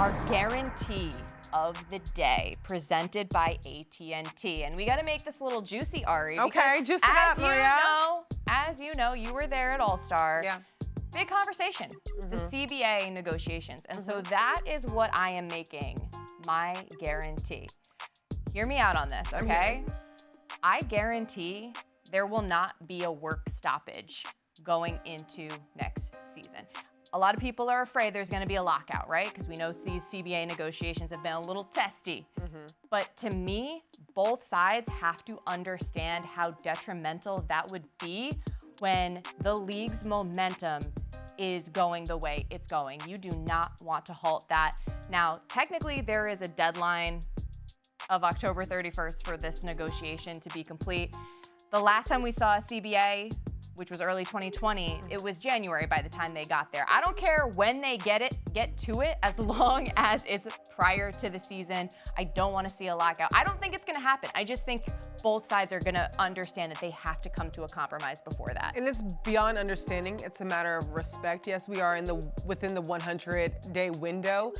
our guarantee of the day presented by AT&T. And we got to make this a little juicy, Ari. Okay, juice it up, Maria. As you know, you were there at All-Star. Yeah. Big conversation, the CBA negotiations. And so that is what I am making my guarantee. Hear me out on this, okay? I guarantee there will not be a work stoppage going into next season. A lot of people are afraid there's going to be a lockout, right? Because we know these CBA negotiations have been a little testy. But to me, both sides have to understand how detrimental that would be when the league's momentum is going the way it's going. You do not want to halt that. Now, technically, there is a deadline of October 31st for this negotiation to be complete. The last time we saw a CBA, which was early 2020, it was January by the time they got there. I don't care when they get to it, as long as it's prior to the season. I don't want to see a lockout. I don't think it's going to happen. I just think both sides are going to understand that they have to come to a compromise before that. And it's beyond understanding. It's a matter of respect. Yes, we are within the 100-day window.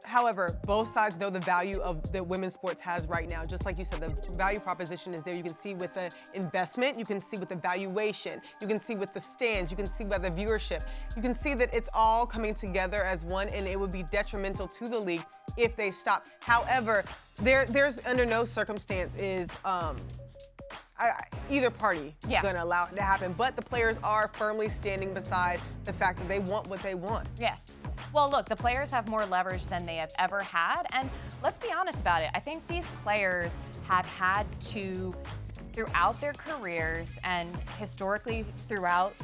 However, both sides know the value of that women's sports has right now. Just like you said, the value proposition is there. You can see with the investment, you can see with the valuation, you can see with the stands, you can see by the viewership. You can see that it's all coming together as one, and it would be detrimental to the league if they stop. However, there's under no circumstance is either party going to allow it to happen. But the players are firmly standing beside the fact that they want what they want. Yes. Well, look, the players have more leverage than they have ever had. And let's be honest about it. I think these players have had to, throughout their careers and historically throughout,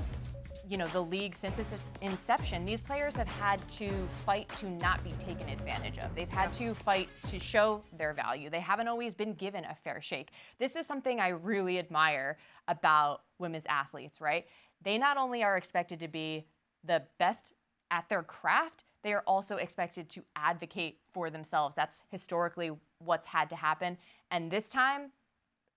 the league since its inception, these players have had to fight to not be taken advantage of. They've had to fight to show their value. They haven't always been given a fair shake. This is something I really admire about women's athletes, right? They not only are expected to be the best at their craft, they are also expected to advocate for themselves. That's historically what's had to happen. And this time,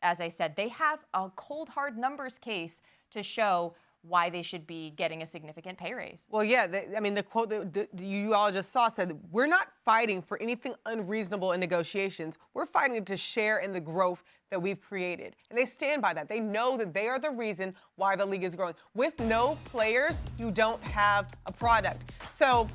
as I said, they have a cold, hard numbers case to show why they should be getting a significant pay raise. Well, yeah, the quote that you all just saw said, we're not fighting for anything unreasonable in negotiations. We're fighting to share in the growth that we've created. And they stand by that. They know that they are the reason why the league is growing. With no players, you don't have a product. So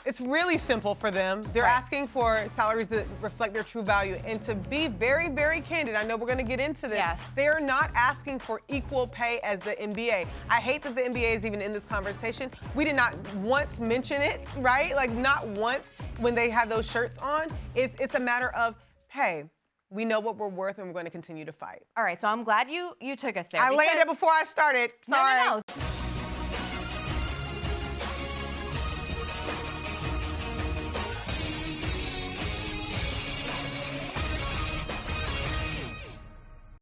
it's really simple for them. They're asking for salaries that reflect their true value. And to be very, very candid, I know we're going to get into this. Yes. They are not asking for equal pay as the NBA. I hate that the NBA is even in this conversation. We did not once mention it, right? Like, not once when they had those shirts on. It's a matter of, hey, we know what we're worth and we're going to continue to fight. All right, so I'm glad you took us there. I landed before I started. Sorry. No.